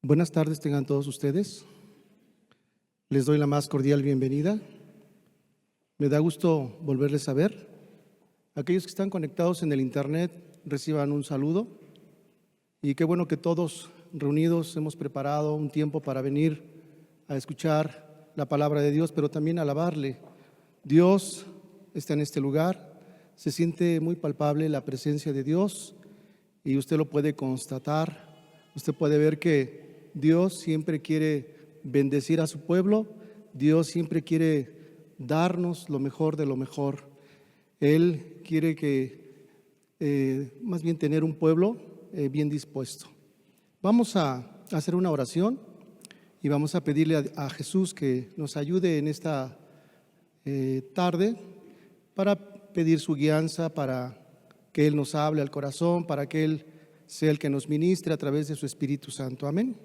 Buenas tardes tengan todos ustedes. Les doy la más cordial bienvenida. Me da gusto volverles a ver. Aquellos que están conectados en el internet reciban un saludo. Y qué bueno que todos reunidos hemos preparado un tiempo para venir a escuchar la palabra de Dios, pero también a alabarle. Dios está en este lugar. Se siente muy palpable la presencia de Dios y usted lo puede constatar. Usted puede ver que Dios siempre quiere bendecir a su pueblo. Dios siempre quiere darnos lo mejor de lo mejor. Él quiere más bien tener un pueblo bien dispuesto. Vamos a hacer una oración y vamos a pedirle a Jesús que nos ayude en esta tarde para pedir su guianza, para que Él nos hable al corazón, para que Él sea el que nos ministre a través de su Espíritu Santo. Amén.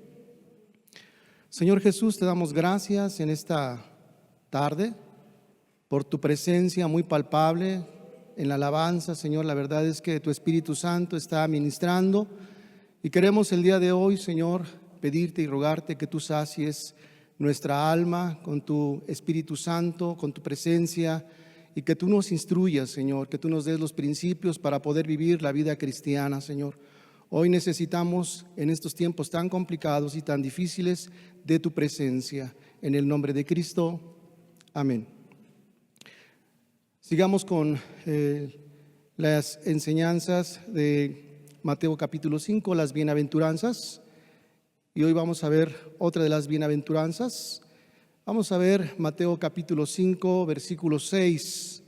Señor Jesús, te damos gracias en esta tarde por tu presencia muy palpable en la alabanza. Señor, la verdad es que tu Espíritu Santo está ministrando y queremos el día de hoy, Señor, pedirte y rogarte que tú sacies nuestra alma con tu Espíritu Santo, con tu presencia, y que tú nos instruyas, Señor, que tú nos des los principios para poder vivir la vida cristiana, Señor. Hoy necesitamos, en estos tiempos tan complicados y tan difíciles, de tu presencia. En el nombre de Cristo, amén. Sigamos con las enseñanzas de Mateo capítulo 5, las bienaventuranzas. Y hoy vamos a ver otra de las bienaventuranzas. Vamos a ver Mateo capítulo 5, versículo 6.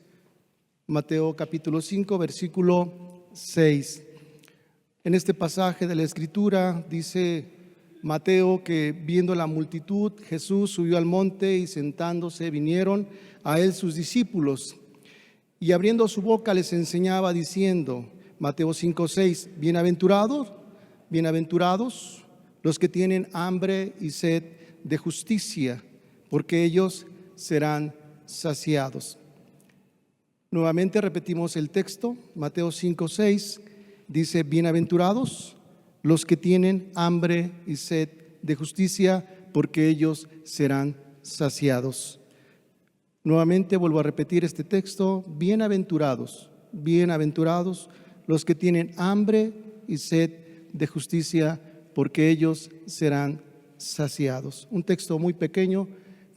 Mateo capítulo 5, versículo 6. En este pasaje de la Escritura dice Mateo que viendo la multitud, Jesús subió al monte y sentándose vinieron a él sus discípulos. Y abriendo su boca les enseñaba diciendo, Mateo 5:6, bienaventurados los que tienen hambre y sed de justicia, porque ellos serán saciados. Nuevamente repetimos el texto, Mateo 5:6, dice, bienaventurados los que tienen hambre y sed de justicia, porque ellos serán saciados. Nuevamente vuelvo a repetir este texto, bienaventurados los que tienen hambre y sed de justicia, porque ellos serán saciados. Un texto muy pequeño,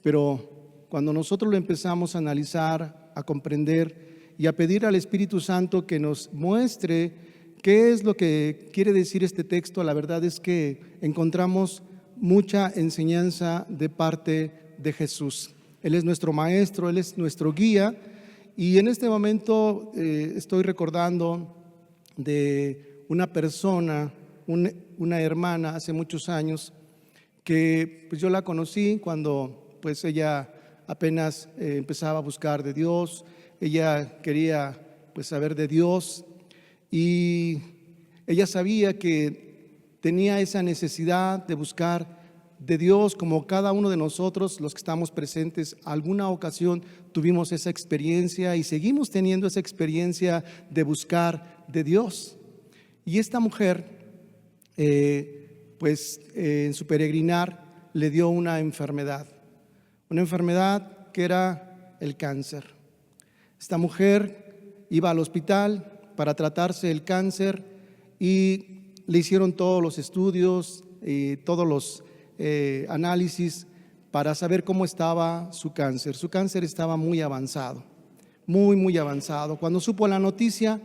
pero cuando nosotros lo empezamos a analizar, a comprender y a pedir al Espíritu Santo que nos muestre qué es lo que quiere decir este texto, la verdad es que encontramos mucha enseñanza de parte de Jesús. Él es nuestro maestro, Él es nuestro guía, y en este momento estoy recordando de una persona, una hermana hace muchos años, que pues yo la conocí cuando pues ella apenas empezaba a buscar de Dios. Ella quería pues saber de Dios y ella sabía que tenía esa necesidad de buscar de Dios, como cada uno de nosotros, los que estamos presentes, alguna ocasión tuvimos esa experiencia y seguimos teniendo esa experiencia de buscar de Dios. Y esta mujer, en su peregrinar le dio una enfermedad que era el cáncer. Esta mujer iba al hospital para tratarse el cáncer y le hicieron todos los estudios y todos los análisis para saber cómo estaba su cáncer. Su cáncer estaba muy avanzado, muy avanzado. Cuando supo la noticia,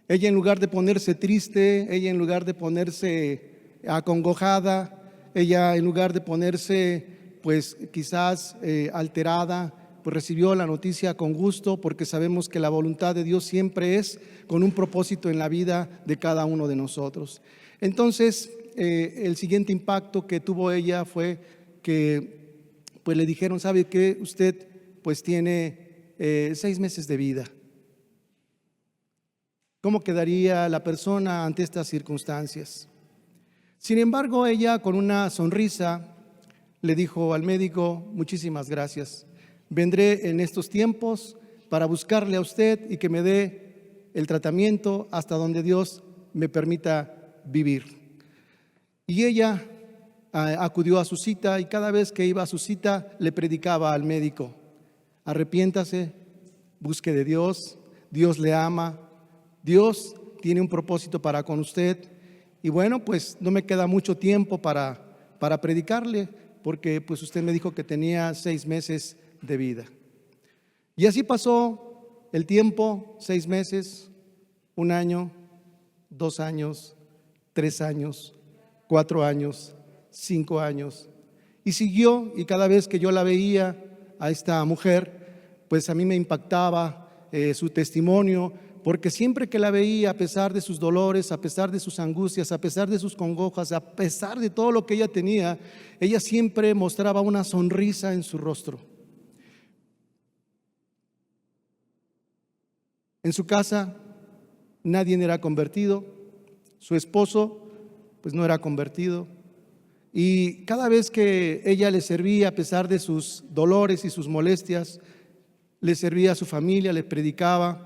ella en lugar de ponerse triste, ella en lugar de ponerse acongojada, ella en lugar de ponerse pues quizás alterada, pues recibió la noticia con gusto, porque sabemos que la voluntad de Dios siempre es con un propósito en la vida de cada uno de nosotros. Entonces, el siguiente impacto que tuvo ella fue que pues le dijeron, ¿sabe qué? Usted pues tiene 6 meses de vida. ¿Cómo quedaría la persona ante estas circunstancias? Sin embargo, ella con una sonrisa le dijo al médico, muchísimas gracias. Vendré en estos tiempos para buscarle a usted y que me dé el tratamiento hasta donde Dios me permita vivir. Y ella acudió a su cita y cada vez que iba a su cita le predicaba al médico: arrepiéntase, busque de Dios, Dios le ama, Dios tiene un propósito para con usted. Y bueno, pues no me queda mucho tiempo para predicarle, porque pues usted me dijo que tenía 6 meses de vida. Y así pasó el tiempo, 6 meses, 1 año, 2 años, 3 años, 4 años, 5 años. Y siguió, y cada vez que yo la veía a esta mujer, pues a mí me impactaba su testimonio, porque siempre que la veía, a pesar de sus dolores, a pesar de sus angustias, a pesar de sus congojas, a pesar de todo lo que ella tenía, ella siempre mostraba una sonrisa en su rostro. En su casa nadie era convertido, su esposo pues no era convertido, y cada vez que ella le servía, a pesar de sus dolores y sus molestias, le servía a su familia, le predicaba,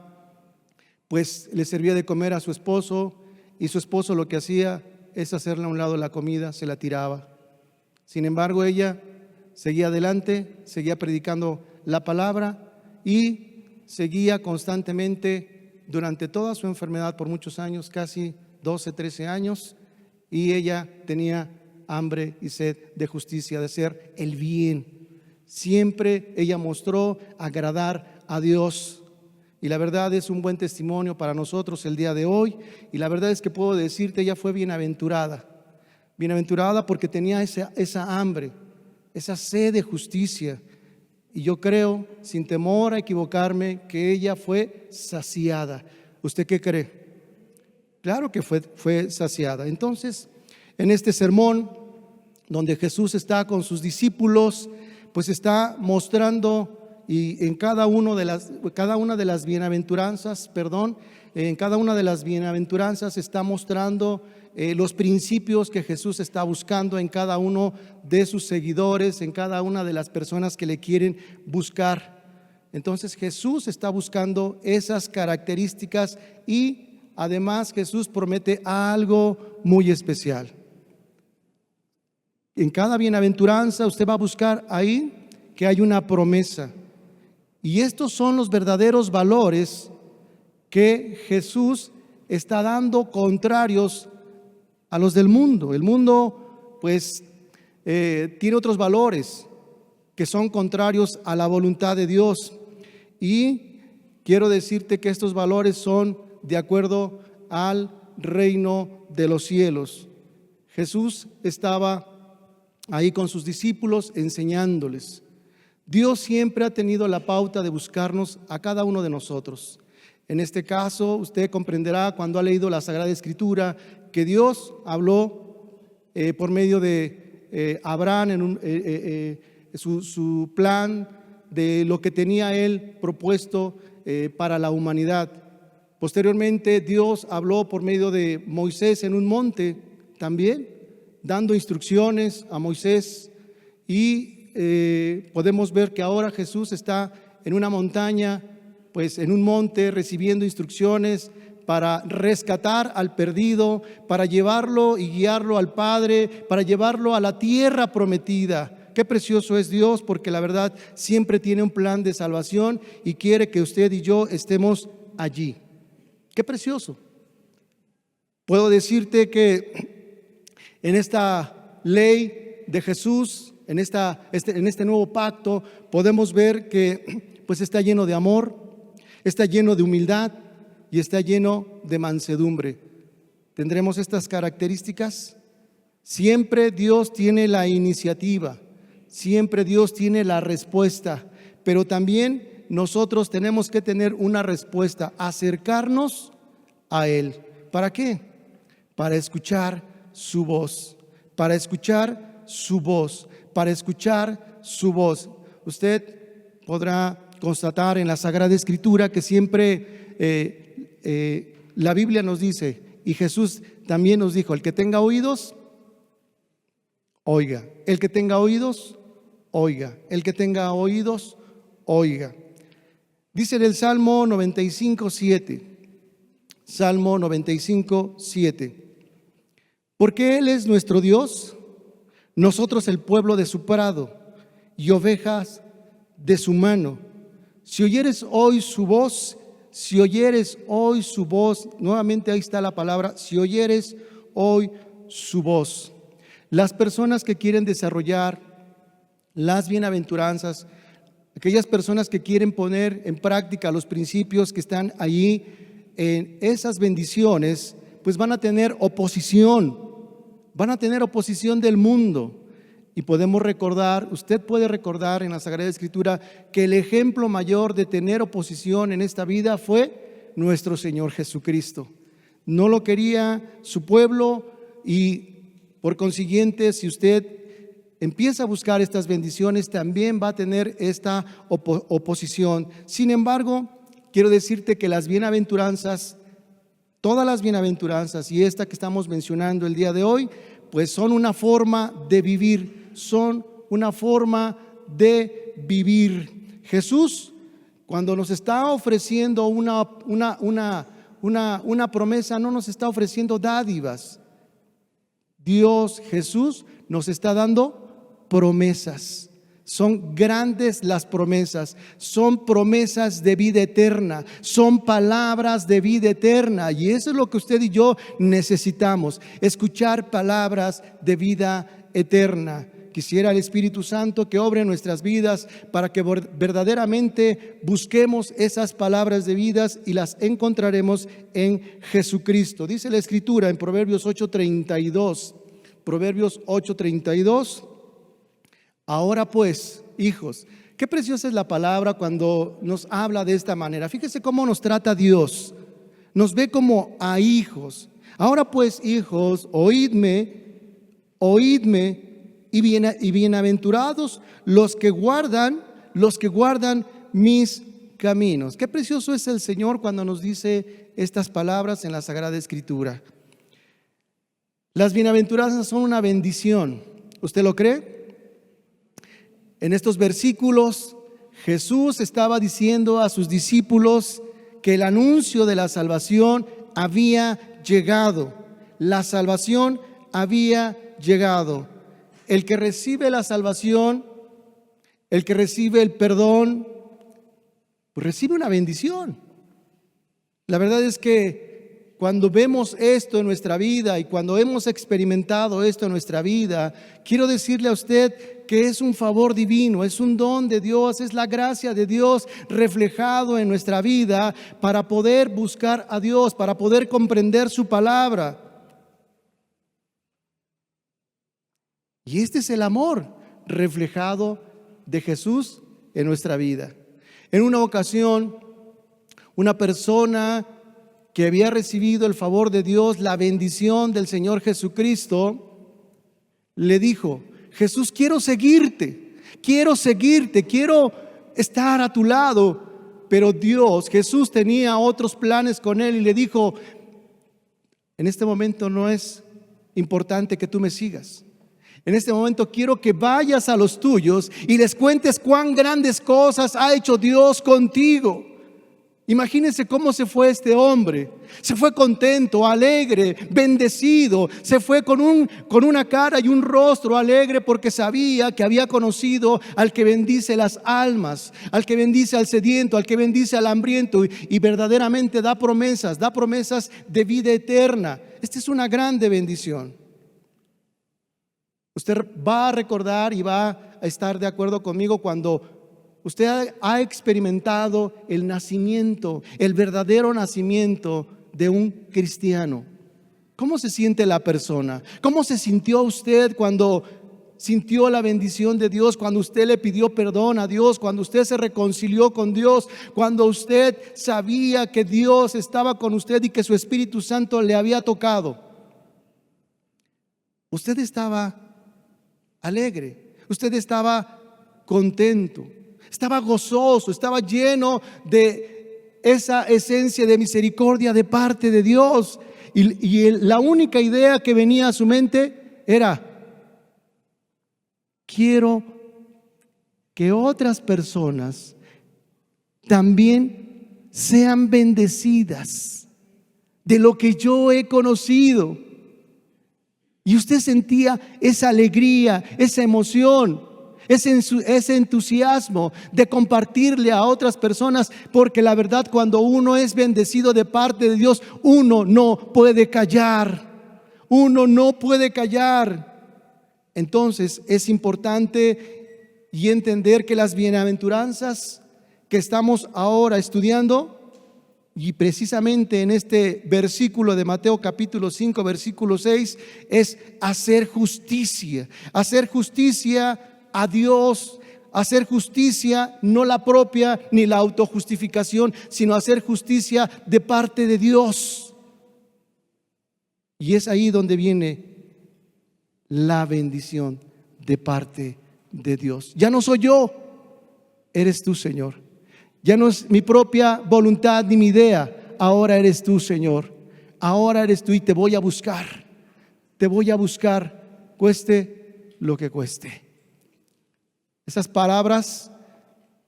pues le servía de comer a su esposo, y su esposo lo que hacía es hacerle a un lado la comida, se la tiraba. Sin embargo, ella seguía adelante, seguía predicando la palabra y seguía constantemente durante toda su enfermedad por muchos años, casi 12, 13 años, y ella tenía hambre y sed de justicia, de hacer el bien. Siempre ella mostró agradar a Dios. Y la verdad es un buen testimonio para nosotros el día de hoy. Y la verdad es que puedo decirte, ella fue bienaventurada. Bienaventurada porque tenía esa hambre, esa sed de justicia. Y yo creo, sin temor a equivocarme, que ella fue saciada. ¿Usted qué cree? Claro que fue saciada. Entonces, en este sermón, donde Jesús está con sus discípulos, pues está mostrando, y en cada una de las bienaventuranzas, en cada una de las bienaventuranzas está mostrando los principios que Jesús está buscando en cada uno de sus seguidores, en cada una de las personas que le quieren buscar. Entonces Jesús está buscando esas características, y además Jesús promete algo muy especial. En cada bienaventuranza usted va a buscar ahí que hay una promesa. Y estos son los verdaderos valores que Jesús está dando, contrarios a los del mundo. El mundo pues tiene otros valores que son contrarios a la voluntad de Dios. Y quiero decirte que estos valores son de acuerdo al reino de los cielos. Jesús estaba ahí con sus discípulos enseñándoles. Dios siempre ha tenido la pauta de buscarnos a cada uno de nosotros. En este caso, usted comprenderá cuando ha leído la Sagrada Escritura que Dios habló por medio de Abraham en su plan de lo que tenía él propuesto para la humanidad. Posteriormente, Dios habló por medio de Moisés en un monte también, dando instrucciones a Moisés, y podemos ver que ahora Jesús está en una montaña, pues en un monte, recibiendo instrucciones para rescatar al perdido, para llevarlo y guiarlo al Padre, para llevarlo a la tierra prometida. Qué precioso es Dios, porque la verdad siempre tiene un plan de salvación y quiere que usted y yo estemos allí. Qué precioso. Puedo decirte que en esta ley de Jesús, en este nuevo pacto, podemos ver que pues está lleno de amor, está lleno de humildad y está lleno de mansedumbre. ¿Tendremos estas características? Siempre Dios tiene la iniciativa, siempre Dios tiene la respuesta, pero también nosotros tenemos que tener una respuesta, acercarnos a Él. ¿Para qué? Para escuchar su voz, para escuchar su voz, para escuchar su voz. Usted podrá constatar en la Sagrada Escritura que siempre la Biblia nos dice, y Jesús también nos dijo, el que tenga oídos, oiga. El que tenga oídos, oiga. El que tenga oídos, oiga. Dice en el Salmo 95:7, Salmo 95:7, porque Él es nuestro Dios, nosotros el pueblo de su prado y ovejas de su mano. Si oyeres hoy su voz, si oyeres hoy su voz, nuevamente ahí está la palabra, si oyeres hoy su voz. Las personas que quieren desarrollar las bienaventuranzas, aquellas personas que quieren poner en práctica los principios que están allí en esas bendiciones, pues van a tener oposición del mundo. Y podemos recordar, usted puede recordar en la Sagrada Escritura que el ejemplo mayor de tener oposición en esta vida fue nuestro Señor Jesucristo. No lo quería su pueblo y por consiguiente, si usted empieza a buscar estas bendiciones, también va a tener esta oposición. Sin embargo, quiero decirte que las bienaventuranzas, todas las bienaventuranzas y esta que estamos mencionando el día de hoy, pues son una forma de vivir, son una forma de vivir. Jesús, cuando nos está ofreciendo una promesa, no nos está ofreciendo dádivas. Dios, Jesús, nos está dando promesas. Son grandes las promesas, son promesas de vida eterna, son palabras de vida eterna. Y eso es lo que usted y yo necesitamos, escuchar palabras de vida eterna. Quisiera el Espíritu Santo que obre en nuestras vidas para que verdaderamente busquemos esas palabras de vida y las encontraremos en Jesucristo. Dice la Escritura en Proverbios 8:32. Proverbios 8:32. Ahora pues, hijos, qué preciosa es la palabra cuando nos habla de esta manera. Fíjese cómo nos trata Dios. Nos ve como a hijos. Ahora pues, hijos, oídme y bienaventurados los que guardan mis caminos. Qué precioso es el Señor cuando nos dice estas palabras en la Sagrada Escritura. Las bienaventuranzas son una bendición. ¿Usted lo cree? En estos versículos, Jesús estaba diciendo a sus discípulos que el anuncio de la salvación había llegado. La salvación había llegado. El que recibe la salvación, el que recibe el perdón, pues recibe una bendición. La verdad es que cuando vemos esto en nuestra vida y cuando hemos experimentado esto en nuestra vida, quiero decirle a usted que es un favor divino, es un don de Dios, es la gracia de Dios reflejado en nuestra vida para poder buscar a Dios, para poder comprender su palabra. Y este es el amor reflejado de Jesús en nuestra vida. En una ocasión, una persona que había recibido el favor de Dios, la bendición del Señor Jesucristo, le dijo: Jesús, quiero seguirte, quiero estar a tu lado. Pero Jesús tenía otros planes con él y le dijo: en este momento no es importante que tú me sigas. En este momento quiero que vayas a los tuyos y les cuentes cuán grandes cosas ha hecho Dios contigo. Imagínense cómo se fue este hombre. Se fue contento, alegre, bendecido. Se fue con una cara y un rostro alegre porque sabía que había conocido al que bendice las almas, al que bendice al sediento, al que bendice al hambriento y verdaderamente da promesas de vida eterna. Esta es una grande bendición. Usted va a recordar y va a estar de acuerdo conmigo cuando usted ha experimentado el nacimiento, el verdadero nacimiento de un cristiano. ¿Cómo se siente la persona? ¿Cómo se sintió usted cuando sintió la bendición de Dios, cuando usted le pidió perdón a Dios, cuando usted se reconcilió con Dios, cuando usted sabía que Dios estaba con usted y que su Espíritu Santo le había tocado? Usted estaba alegre, usted estaba contento, estaba gozoso, estaba lleno de esa esencia de misericordia de parte de Dios. Y la única idea que venía a su mente era: quiero que otras personas también sean bendecidas de lo que yo he conocido. Y usted sentía esa alegría, esa emoción, ese entusiasmo de compartirle a otras personas, porque la verdad, cuando uno es bendecido de parte de Dios, uno no puede callar. Uno no puede callar. Entonces es importante y entender que las bienaventuranzas que estamos ahora estudiando, y precisamente en este versículo de Mateo capítulo 5, versículo 6, es hacer justicia a Dios, hacer justicia, no la propia ni la autojustificación, sino hacer justicia de parte de Dios. Y es ahí donde viene la bendición de parte de Dios. Ya no soy yo, eres tú, Señor. Ya no es mi propia voluntad ni mi idea, ahora eres tú, Señor. Ahora eres tú y te voy a buscar. Te voy a buscar, cueste lo que cueste. Esas palabras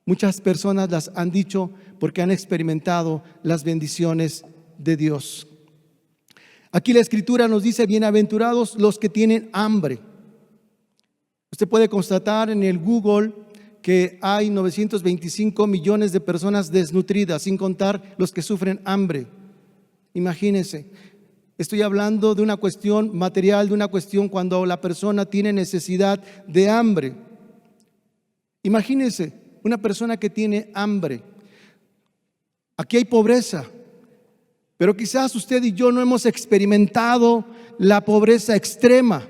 muchas personas las han dicho porque han experimentado las bendiciones de Dios. Aquí la Escritura nos dice: bienaventurados los que tienen hambre. Usted puede constatar en el Google que hay 925 millones de personas desnutridas, sin contar los que sufren hambre. Imagínense, estoy hablando de una cuestión material, de una cuestión cuando la persona tiene necesidad de hambre. Imagínense una persona que tiene hambre. Aquí hay pobreza, pero quizás usted y yo no hemos experimentado la pobreza extrema.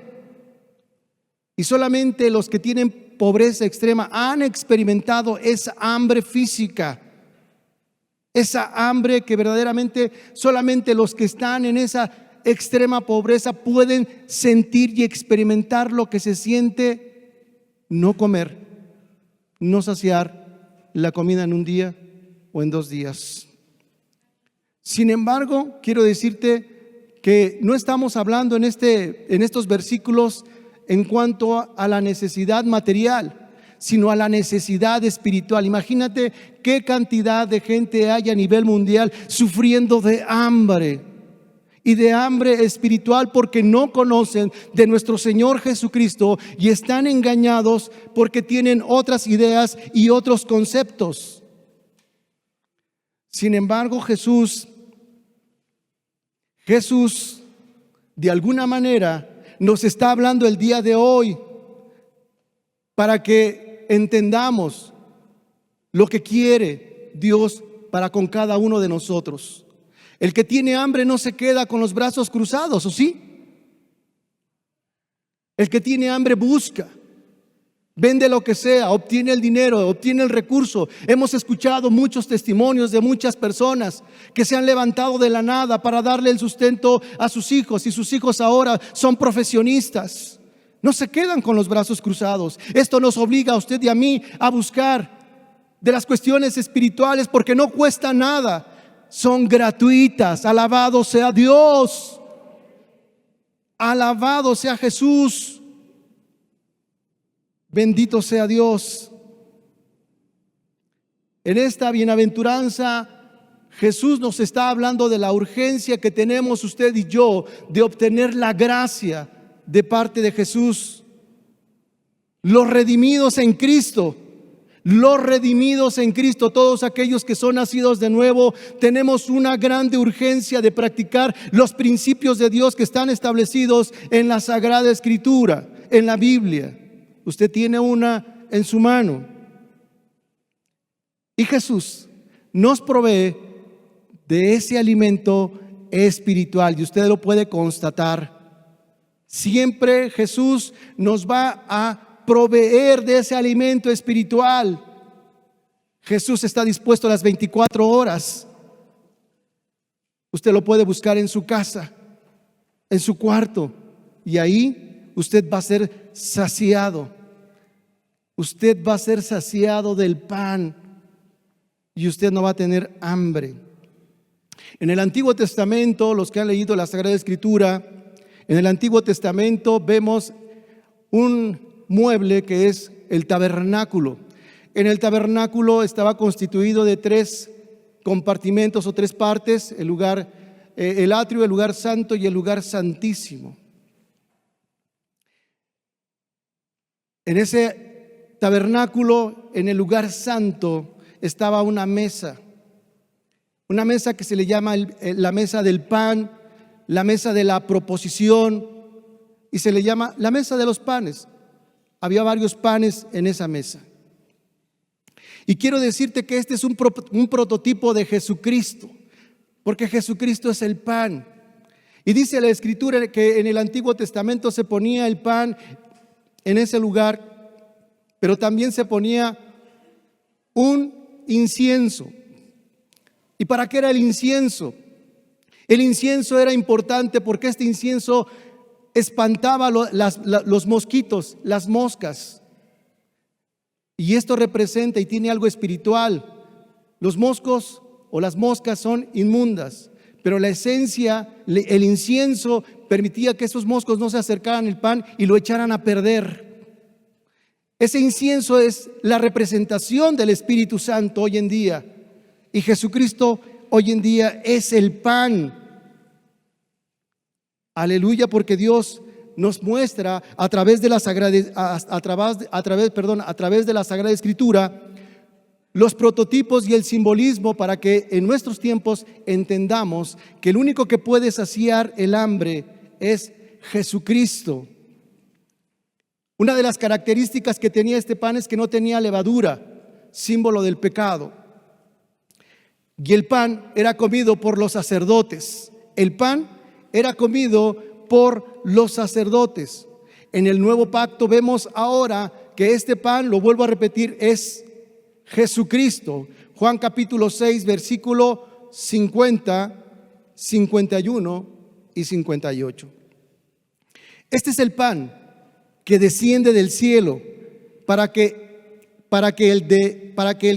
Y solamente los que tienen pobreza extrema han experimentado esa hambre física, esa hambre que verdaderamente solamente los que están en esa extrema pobreza pueden sentir y experimentar lo que se siente no comer, no saciar la comida en un día o en 2 días. Sin embargo, quiero decirte que no estamos hablando en estos versículos en cuanto a la necesidad material, sino a la necesidad espiritual. Imagínate qué cantidad de gente hay a nivel mundial sufriendo de hambre, y de hambre espiritual, porque no conocen de nuestro Señor Jesucristo y están engañados porque tienen otras ideas y otros conceptos. Sin embargo, Jesús de alguna manera nos está hablando el día de hoy para que entendamos lo que quiere Dios para con cada uno de nosotros. El que tiene hambre no se queda con los brazos cruzados, ¿o sí? El que tiene hambre busca, vende lo que sea, obtiene el dinero, obtiene el recurso. Hemos escuchado muchos testimonios de muchas personas que se han levantado de la nada para darle el sustento a sus hijos, y sus hijos ahora son profesionistas. No se quedan con los brazos cruzados. Esto nos obliga a usted y a mí a buscar de las cuestiones espirituales, porque no cuesta nada, son gratuitas. Alabado sea Dios, alabado sea Jesús. Bendito sea Dios. En esta bienaventuranza, Jesús nos está hablando de la urgencia que tenemos usted y yo de obtener la gracia de parte de Jesús. Los redimidos en Cristo, todos aquellos que son nacidos de nuevo, tenemos una grande urgencia de practicar los principios de Dios que están establecidos en la Sagrada Escritura, en la Biblia. Usted tiene una en su mano. Y Jesús nos provee de ese alimento espiritual, y usted lo puede constatar. Siempre Jesús nos va a proveer de ese alimento espiritual. Jesús está dispuesto a las 24 horas. Usted lo puede buscar en su casa, en su cuarto, y ahí usted va a ser saciado. Usted va a ser saciado del pan y usted no va a tener hambre. En el Antiguo Testamento, los que han leído la Sagrada Escritura, en el Antiguo Testamento vemos un mueble que es el tabernáculo. En el tabernáculo estaba constituido de 3 compartimentos o 3 partes: el lugar, el atrio, el lugar santo y el lugar santísimo. En ese tabernáculo, en el lugar santo, estaba una mesa que se le llama la mesa del pan, la mesa de la proposición, y se le llama la mesa de los panes. Había varios panes en esa mesa. Y quiero decirte que este es un prototipo de Jesucristo, porque Jesucristo es el pan. Y dice la Escritura que en el Antiguo Testamento se ponía el pan en ese lugar, pero también se ponía un incienso. ¿Y para qué era el incienso? El incienso era importante porque este incienso espantaba los mosquitos, las moscas. Y esto representa y tiene algo espiritual. Los moscos o las moscas son inmundas, pero la esencia, el incienso, permitía que esos moscos no se acercaran al pan y lo echaran a perder. Ese incienso es la representación del Espíritu Santo hoy en día. Y Jesucristo hoy en día es el pan. Aleluya, porque Dios nos muestra a través de la Sagrada Escritura los prototipos y el simbolismo para que en nuestros tiempos entendamos que el único que puede saciar el hambre es Jesucristo. Una de las características que tenía este pan es que no tenía levadura, símbolo del pecado. Y el pan era comido por los sacerdotes. El pan era comido por los sacerdotes. En el nuevo pacto vemos ahora que este pan, lo vuelvo a repetir, es Jesucristo. Juan capítulo 6, versículo 50, 51 y 58. Este es el pan que desciende del cielo para que el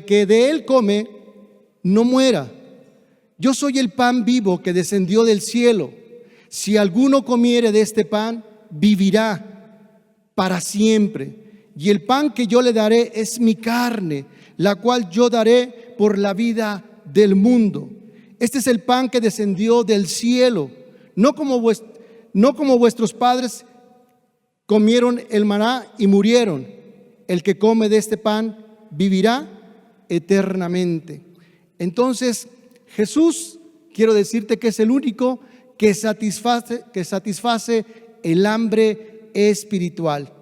que de él come no muera. Yo soy el pan vivo que descendió del cielo. Si alguno comiere de este pan, vivirá para siempre. Y el pan que yo le daré es mi carne, la cual yo daré por la vida del mundo. Este es el pan que descendió del cielo, no como vuestros padres comieron el maná y murieron. El que come de este pan vivirá eternamente. Entonces, Jesús, quiero decirte que es el único que satisface el hambre espiritual.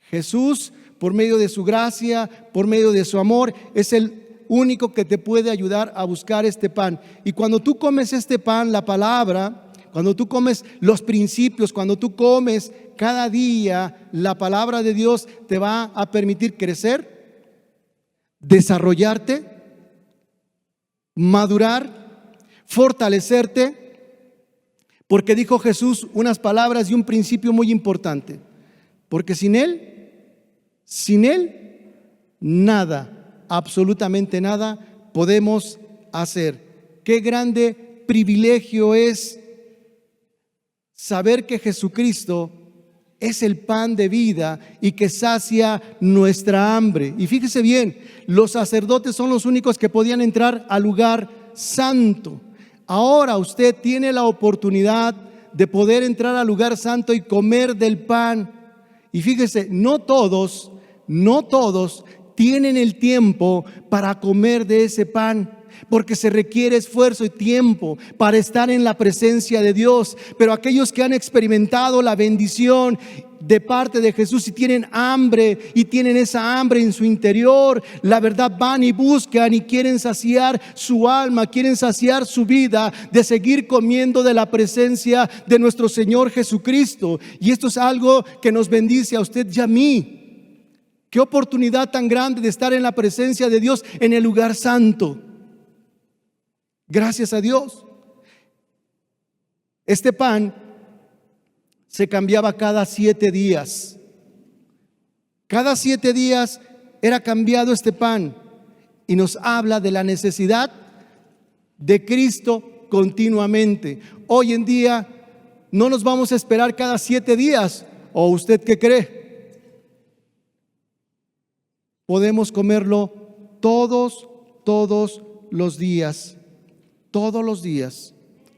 Jesús, por medio de su gracia, por medio de su amor, es el único que te puede ayudar a buscar este pan. Y cuando tú comes este pan, la palabra, cuando tú comes los principios, cuando tú comes cada día, la palabra de Dios te va a permitir crecer, desarrollarte, madurar, fortalecerte, porque dijo Jesús unas palabras y un principio muy importante, porque sin Él, nada, absolutamente nada podemos hacer. Qué grande privilegio es saber que Jesucristo es el pan de vida y que sacia nuestra hambre. Y fíjese bien, los sacerdotes son los únicos que podían entrar al lugar santo. Ahora usted tiene la oportunidad de poder entrar al lugar santo y comer del pan. Y fíjese, no todos tienen el tiempo para comer de ese pan, porque se requiere esfuerzo y tiempo para estar en la presencia de Dios. Pero aquellos que han experimentado la bendición de parte de Jesús y tienen hambre y tienen esa hambre en su interior, la verdad van y buscan y quieren saciar su alma, quieren saciar su vida de seguir comiendo de la presencia de nuestro Señor Jesucristo. Y esto es algo que nos bendice a usted y a mí. Qué oportunidad tan grande de estar en la presencia de Dios en el lugar santo. Gracias a Dios. Este pan se cambiaba cada 7 días. Cada 7 días era cambiado este pan y nos habla de la necesidad de Cristo continuamente. Hoy en día no nos vamos a esperar cada 7 días. ¿O usted qué cree? Podemos comerlo todos los días. Todos los días.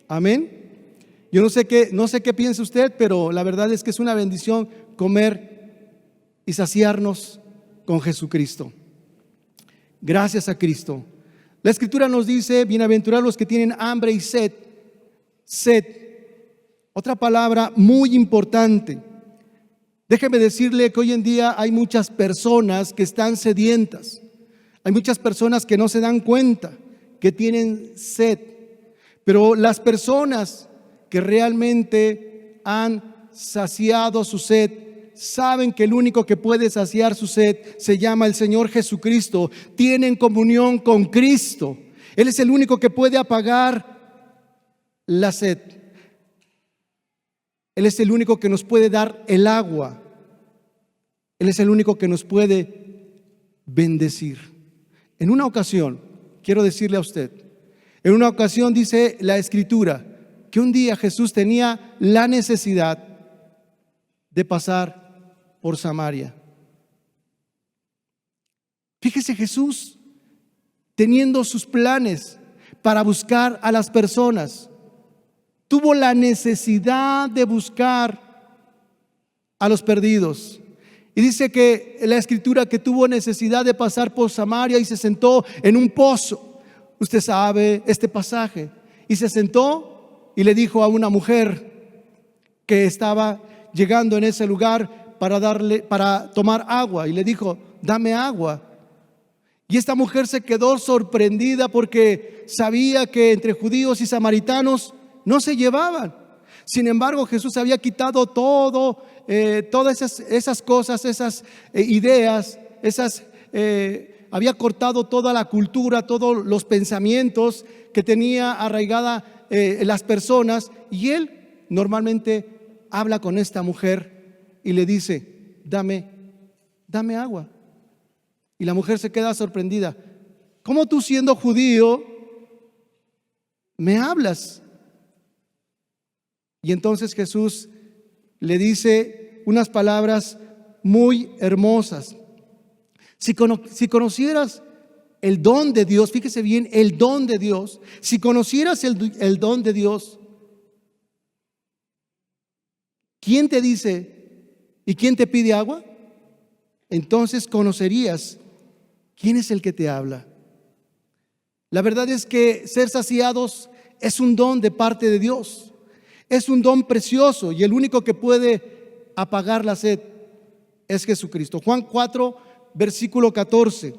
Amén. Yo no sé qué piensa usted, pero la verdad es que es una bendición comer y saciarnos con Jesucristo. Gracias a Cristo. La Escritura nos dice: bienaventurados los que tienen hambre y sed. Sed, otra palabra muy importante. Déjeme decirle que hoy en día hay muchas personas que están sedientas. Hay muchas personas que no se dan cuenta que tienen sed. Pero las personas que realmente han saciado su sed saben que el único que puede saciar su sed se llama el Señor Jesucristo. Tienen comunión con Cristo. Él es el único que puede apagar la sed. Él es el único que nos puede dar el agua. Él es el único que nos puede bendecir. En una ocasión, quiero decirle a usted, en una ocasión dice la Escritura que un día Jesús tenía la necesidad de pasar por Samaria. Fíjese, Jesús teniendo sus planes para buscar a las personas, tuvo la necesidad de buscar a los perdidos. Y dice que la Escritura que tuvo necesidad de pasar por Samaria y se sentó en un pozo. Usted sabe este pasaje. Y se sentó y le dijo a una mujer que estaba llegando en ese lugar para tomar agua, y le dijo: dame agua. Y esta mujer se quedó sorprendida porque sabía que entre judíos y samaritanos no se llevaban. Sin embargo, Jesús había quitado todas esas cosas, esas ideas, había cortado toda la cultura, todos los pensamientos que tenía arraigada las personas. Y él normalmente habla con esta mujer y le dice: dame agua. Y la mujer se queda sorprendida. ¿Cómo tú, siendo judío, me hablas? Y entonces Jesús le dice unas palabras muy hermosas. Si conocieras el don de Dios, fíjese bien, el don de Dios, si conocieras el don de Dios, ¿quién te dice y quién te pide agua? Entonces conocerías quién es el que te habla. La verdad es que ser saciados es un don de parte de Dios. Es un don precioso, y el único que puede apagar la sed es Jesucristo. Juan 4, versículo 14.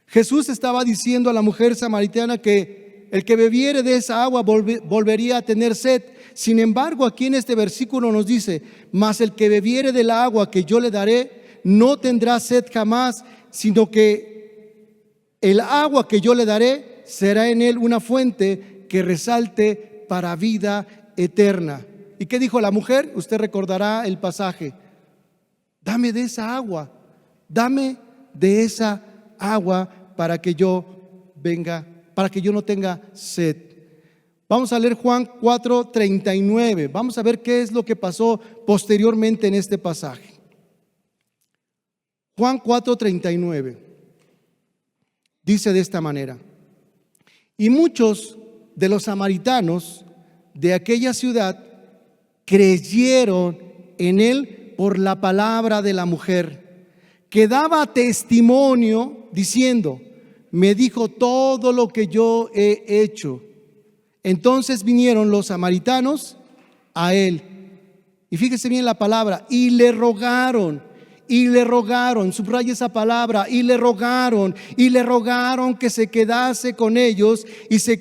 Jesús estaba diciendo a la mujer samaritana que el que bebiere de esa agua volvería a tener sed. Sin embargo, aquí en este versículo nos dice: mas el que bebiere de la agua que yo le daré no tendrá sed jamás, sino que el agua que yo le daré será en él una fuente que resalte para vida eterna. ¿Y qué dijo la mujer? Usted recordará el pasaje: dame de esa agua, dame de esa agua para que yo no tenga sed. Vamos a leer Juan 4:39. Vamos a ver qué es lo que pasó posteriormente en este pasaje. Juan 4:39 dice de esta manera: y muchos de los samaritanos de aquella ciudad creyeron en él por la palabra de la mujer, que daba testimonio diciendo: me dijo todo lo que yo he hecho. Entonces vinieron los samaritanos a él, y fíjese bien la palabra, y le rogaron, subraya esa palabra, y le rogaron que se quedase con ellos, y se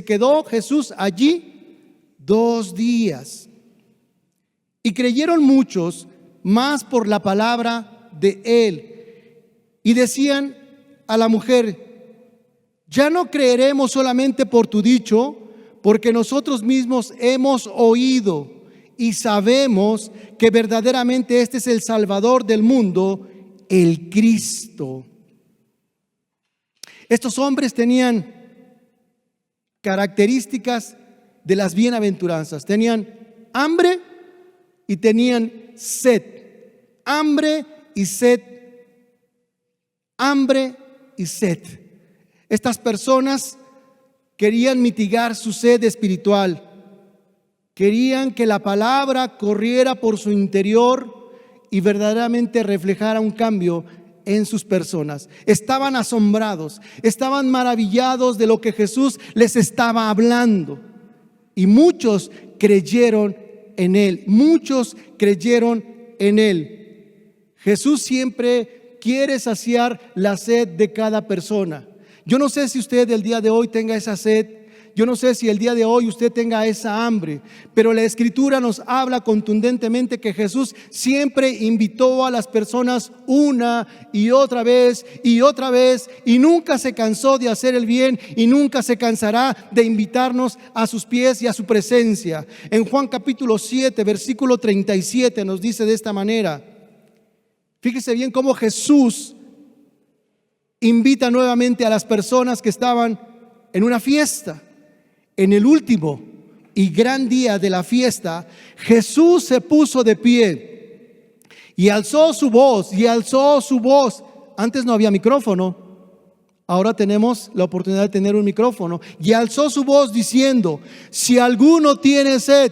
quedó Jesús allí 2 días. Y creyeron muchos más por la palabra de él, y decían a la mujer: ya no creeremos solamente por tu dicho, porque nosotros mismos hemos oído y sabemos que verdaderamente este es el Salvador del mundo, el Cristo. Estos hombres tenían características de las bienaventuranzas. Tenían hambre y tenían sed. Hambre y sed. Hambre y sed. Estas personas querían mitigar su sed espiritual. Querían que la palabra corriera por su interior y verdaderamente reflejara un cambio en sus personas. Estaban asombrados, estaban maravillados de lo que Jesús les estaba hablando. Y muchos creyeron en Él, muchos creyeron en Él. Jesús siempre quiere saciar la sed de cada persona. Yo no sé si usted el día de hoy tenga esa sed. Yo no sé si el día de hoy usted tenga esa hambre, pero la Escritura nos habla contundentemente que Jesús siempre invitó a las personas una y otra vez y nunca se cansó de hacer el bien y nunca se cansará de invitarnos a sus pies y a su presencia. En Juan capítulo 7, versículo 37 nos dice de esta manera. Fíjese bien cómo Jesús invita nuevamente a las personas que estaban en una fiesta. En el último y gran día de la fiesta, Jesús se puso de pie y alzó su voz, Antes no había micrófono, ahora tenemos la oportunidad de tener un micrófono. Y alzó su voz diciendo: si alguno tiene sed,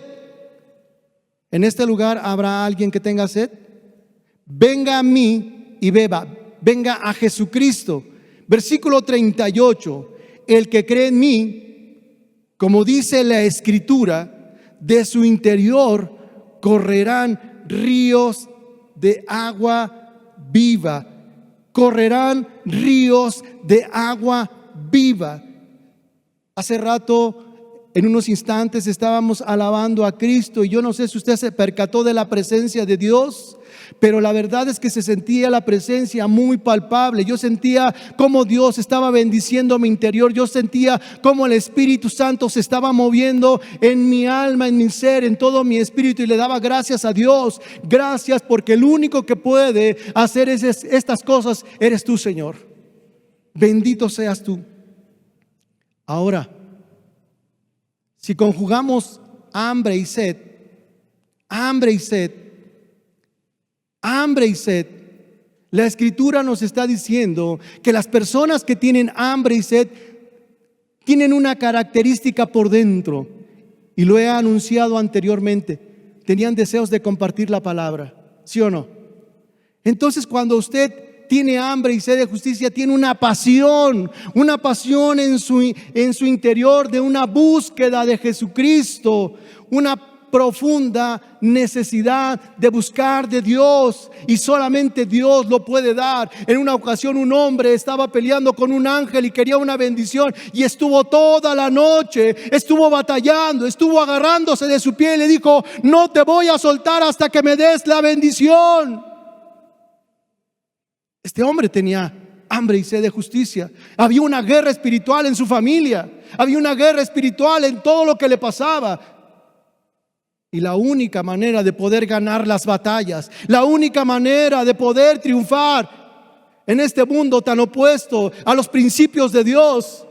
en este lugar habrá alguien que tenga sed, venga a mí y beba. Venga a Jesucristo. Versículo 38, el que cree en mí, como dice la Escritura, de su interior correrán ríos de agua viva. Correrán ríos de agua viva. Hace rato, en unos instantes, estábamos alabando a Cristo y yo no sé si usted se percató de la presencia de Dios, pero la verdad es que se sentía la presencia muy palpable. Yo sentía cómo Dios estaba bendiciendo mi interior. Yo sentía cómo el Espíritu Santo se estaba moviendo en mi alma, en mi ser, en todo mi espíritu, y le daba gracias a Dios. Gracias, porque el único que puede hacer estas cosas eres tú, Señor. Bendito seas tú. Ahora, si conjugamos hambre y sed, la Escritura nos está diciendo que las personas que tienen hambre y sed tienen una característica por dentro, y lo he anunciado anteriormente: tenían deseos de compartir la palabra, ¿sí o no? Entonces, cuando usted tiene hambre y sed de justicia, tiene una pasión en su interior de una búsqueda de Jesucristo, una profunda necesidad de buscar de Dios, y solamente Dios lo puede dar. En una ocasión un hombre estaba peleando con un ángel y quería una bendición, y estuvo toda la noche, estuvo batallando, estuvo agarrándose de su pie y le dijo: no te voy a soltar hasta que me des la bendición. Este hombre tenía hambre y sed de justicia. Había una guerra espiritual en su familia, había una guerra espiritual en todo lo que le pasaba. Y la única manera de poder ganar las batallas, la única manera de poder triunfar en este mundo tan opuesto a los principios de Dios,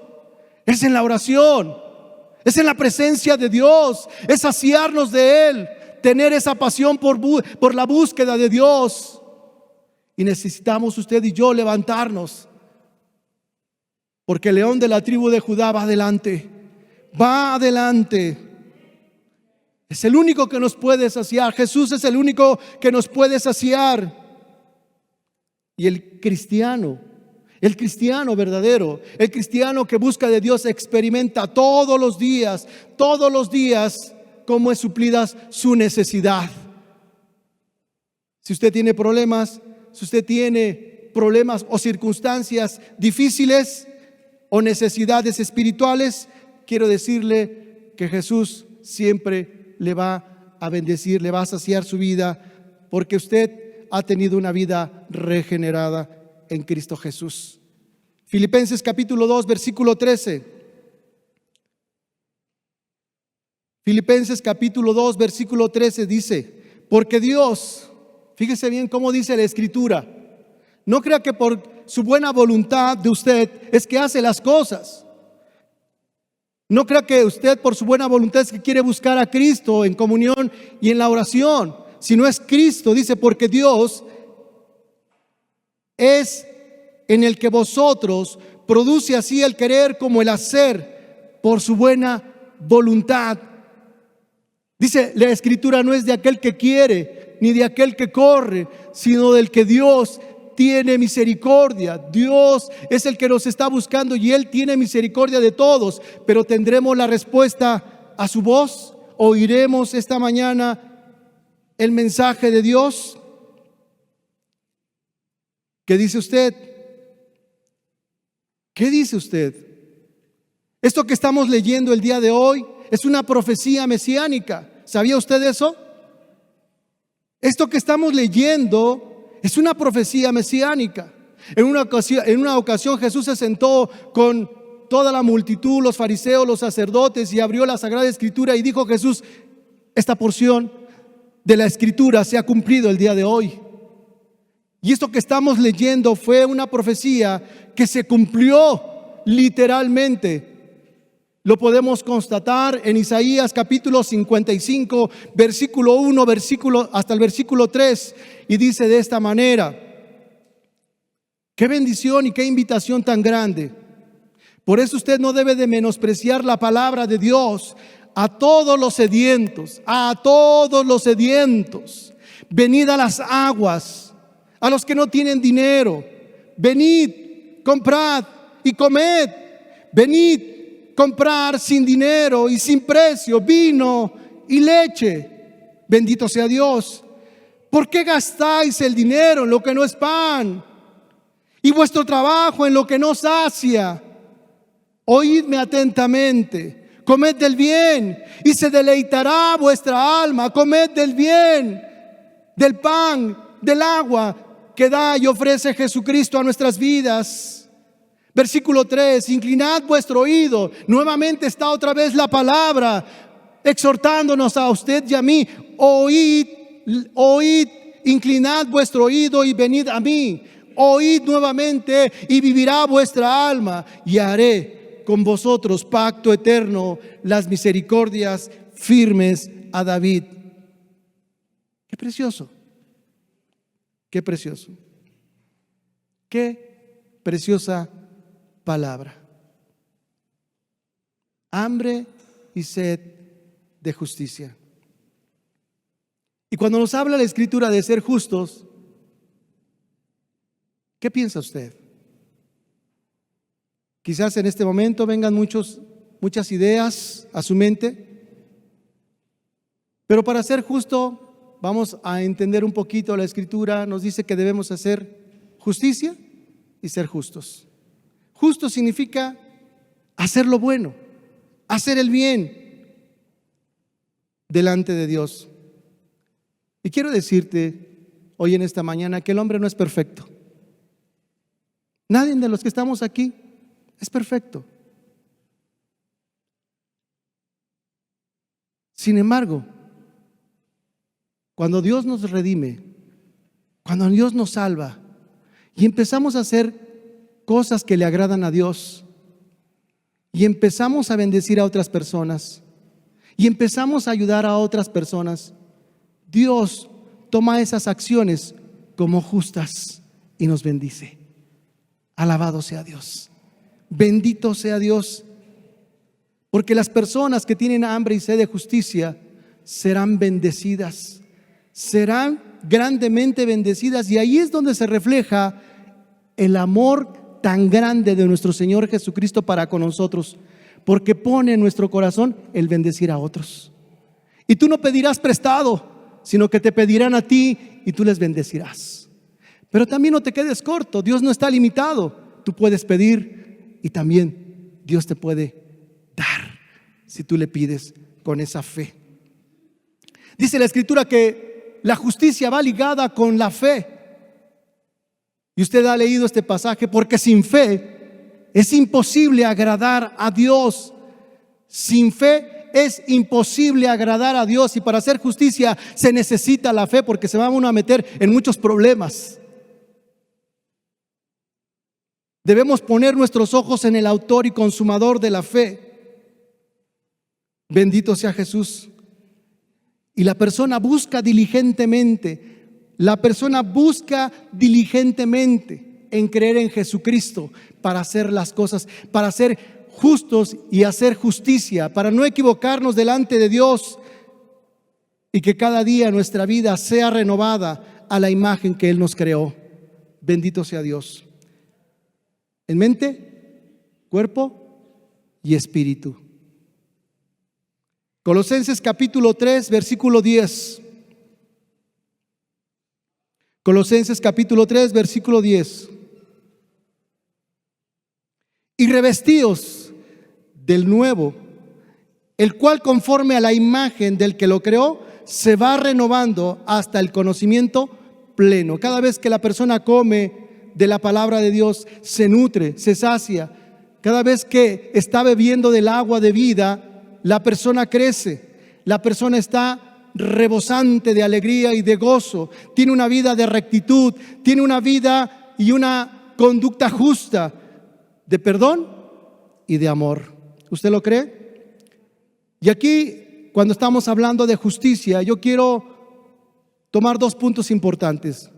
es en la oración, es en la presencia de Dios, es saciarnos de Él, tener esa pasión por la búsqueda de Dios. Y necesitamos usted y yo levantarnos, porque el león de la tribu de Judá va adelante, va adelante. Es el único que nos puede saciar. Jesús es el único que nos puede saciar. Y el cristiano verdadero, el cristiano que busca de Dios, experimenta todos los días cómo es suplida su necesidad. Si usted tiene problemas, o circunstancias difíciles o necesidades espirituales, quiero decirle que Jesús siempre le va a bendecir, le va a saciar su vida, porque usted ha tenido una vida regenerada en Cristo Jesús. Filipenses capítulo 2, versículo 13. Filipenses capítulo 2, versículo 13 dice: porque Dios, fíjese bien cómo dice la Escritura, no crea que por su buena voluntad de usted es que hace las cosas. No crea que usted por su buena voluntad es que quiere buscar a Cristo en comunión y en la oración. Si no es Cristo, dice, porque Dios es en el que vosotros produce así el querer como el hacer por su buena voluntad. Dice la Escritura: no es de aquel que quiere ni de aquel que corre, sino del que Dios tiene misericordia. Dios es el que nos está buscando y Él tiene misericordia de todos. Pero ¿tendremos la respuesta a su voz? ¿Oiremos esta mañana el mensaje de Dios? ¿Qué dice usted? ¿Qué dice usted? Esto que estamos leyendo el día de hoy es una profecía mesiánica. ¿Sabía usted eso? Esto que estamos leyendo es una profecía mesiánica. En una ocasión Jesús se sentó con toda la multitud, los fariseos, los sacerdotes, y abrió la Sagrada Escritura y dijo Jesús: esta porción de la Escritura se ha cumplido el día de hoy. Y esto que estamos leyendo fue una profecía que se cumplió literalmente. Lo podemos constatar en Isaías capítulo 55, versículo 1, hasta el versículo 3, y dice de esta manera: qué bendición y qué invitación tan grande. Por eso usted no debe de menospreciar la palabra de Dios. A todos los sedientos, venid a las aguas. A los que no tienen dinero, venid, comprad y comed. Venid, comprar sin dinero y sin precio vino y leche. Bendito sea Dios. ¿Por qué gastáis el dinero en lo que no es pan y vuestro trabajo en lo que no sacia? Oídme atentamente, comed del bien y se deleitará vuestra alma. Comed del bien, del pan, del agua que da y ofrece Jesucristo a nuestras vidas. Versículo 3, inclinad vuestro oído. Nuevamente está otra vez la palabra exhortándonos a usted y a mí. Oíd, inclinad vuestro oído y venid a mí. Oíd nuevamente y vivirá vuestra alma, y haré con vosotros pacto eterno, las misericordias firmes a David. Qué precioso. Qué precioso. Qué preciosa palabra. Hambre y sed de justicia. Y cuando nos habla la Escritura de ser justos, ¿qué piensa usted? Quizás en este momento vengan muchas ideas a su mente, pero para ser justo vamos a entender un poquito la Escritura. Nos dice que debemos hacer justicia y ser justos. Justo significa hacer lo bueno, hacer el bien delante de Dios. Y quiero decirte hoy en esta mañana que el hombre no es perfecto. Nadie de los que estamos aquí es perfecto. Sin embargo, cuando Dios nos redime, cuando Dios nos salva y empezamos a hacer cosas que le agradan a Dios y empezamos a bendecir a otras personas y empezamos a ayudar a otras personas, Dios toma esas acciones como justas y nos bendice. Alabado sea Dios. Bendito sea Dios. Porque las personas que tienen hambre y sed de justicia serán bendecidas. Serán grandemente bendecidas, y ahí es donde se refleja el amor tan grande de nuestro Señor Jesucristo para con nosotros, porque pone en nuestro corazón el bendecir a otros. Y tú no pedirás prestado, sino que te pedirán a ti y tú les bendecirás. Pero también no te quedes corto. Dios no está limitado. Tú puedes pedir y también Dios te puede dar si tú le pides con esa fe. Dice la Escritura que la justicia va ligada con la fe. Y usted ha leído este pasaje, porque sin fe es imposible agradar a Dios. Sin fe es imposible agradar a Dios, y para hacer justicia se necesita la fe, porque se va uno a meter en muchos problemas. Debemos poner nuestros ojos en el autor y consumador de la fe. Bendito sea Jesús. Y la persona busca diligentemente en creer en Jesucristo para hacer las cosas, para ser justos y hacer justicia, para no equivocarnos delante de Dios. y que cada día nuestra vida sea renovada a la imagen que Él nos creó. Bendito sea Dios. En mente, cuerpo y espíritu. Colosenses capítulo 3, versículo 10. Colosenses capítulo 3, versículo 10. Y revestíos del nuevo, el cual conforme a la imagen del que lo creó, se va renovando hasta el conocimiento pleno. Cada vez que la persona come de la palabra de Dios, se nutre, se sacia. Cada vez que está bebiendo del agua de vida, la persona crece. La persona está rebosante de alegría y de gozo. Tiene una vida de rectitud, tiene una vida y una conducta justa, de perdón y de amor. ¿Usted lo cree? Y aquí, cuando estamos hablando de justicia, yo quiero tomar dos puntos importantes.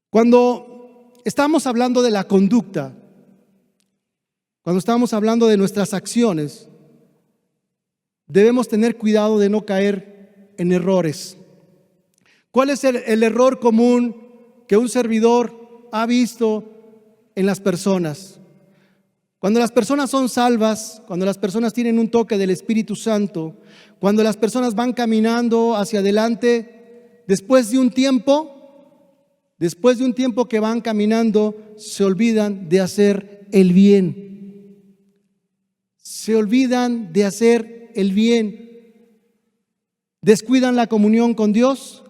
Cuando estamos hablando de la conducta, cuando estamos hablando de nuestras acciones, debemos tener cuidado de no caer en errores. ¿Cuál es el error común que un servidor ha visto en las personas? Cuando las personas son salvas, cuando las personas tienen un toque del Espíritu Santo, cuando las personas van caminando hacia adelante, después de un tiempo que van caminando, se olvidan de hacer el bien. Se olvidan de hacer el bien. Descuidan la comunión con Dios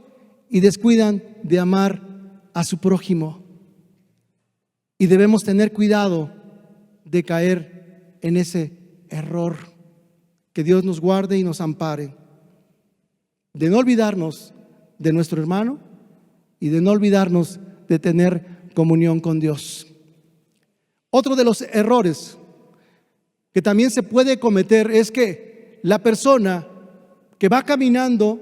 y descuidan de amar a su prójimo. Y debemos tener cuidado de caer en ese error. Que Dios nos guarde y nos ampare. De no olvidarnos de nuestro hermano y de no olvidarnos de tener comunión con Dios. Otro de los errores que también se puede cometer es que la persona que va caminando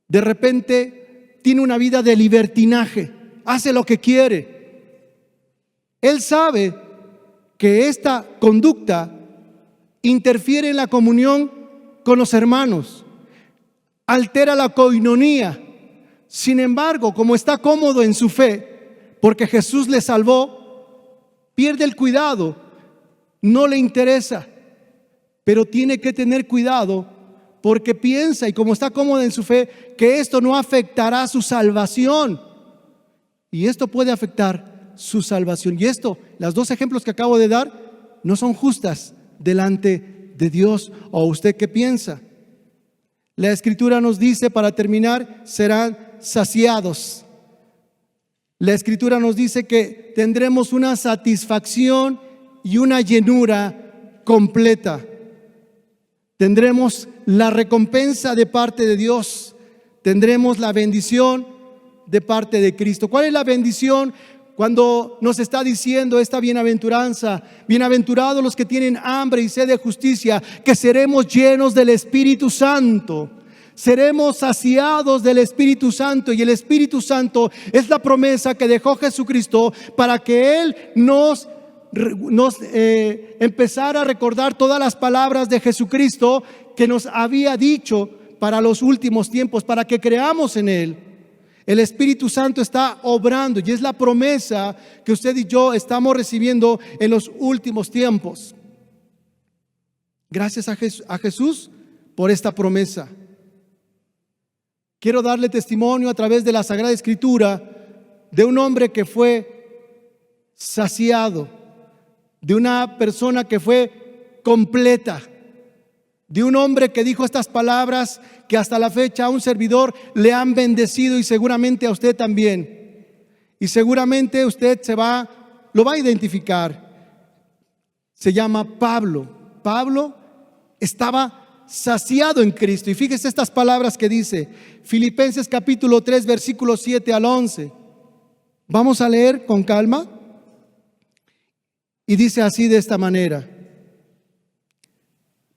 de repente tiene una vida de libertinaje, hace lo que quiere. Él sabe que esta conducta interfiere en la comunión con los hermanos, altera la coinonía. Sin embargo, como está cómodo en su fe, porque Jesús le salvó, pierde el cuidado, no le interesa, pero tiene que tener cuidado porque piensa, y como está cómodo en su fe, que esto no afectará su salvación. Y esto puede afectar su salvación. Y esto, los dos ejemplos que acabo de dar, no son justas delante de Dios. ¿O usted qué piensa? La Escritura nos dice, para terminar, serán saciados. La Escritura nos dice que tendremos una satisfacción y una llenura completa. Tendremos la recompensa de parte de Dios. Tendremos la bendición de parte de Cristo. ¿Cuál es la bendición? Cuando nos está diciendo esta bienaventuranza: bienaventurados los que tienen hambre y sed de justicia, que seremos llenos del Espíritu Santo. Seremos saciados del Espíritu Santo, y el Espíritu Santo es la promesa que dejó Jesucristo para que Él nos empezara a recordar todas las palabras de Jesucristo que nos había dicho para los últimos tiempos, para que creamos en Él. El Espíritu Santo está obrando y es la promesa que usted y yo estamos recibiendo en los últimos tiempos. Gracias a Jesús por esta promesa. Quiero darle testimonio a través de la Sagrada Escritura de un hombre que fue saciado, de una persona que fue completa, de un hombre que dijo estas palabras que hasta la fecha a un servidor le han bendecido, y seguramente a usted también. Y seguramente usted lo va a identificar. Se llama Pablo. Pablo estaba saciado en Cristo. Y fíjese estas palabras que dice Filipenses capítulo 3, versículos 7 al 11. Vamos a leer con calma. Y dice así, de esta manera: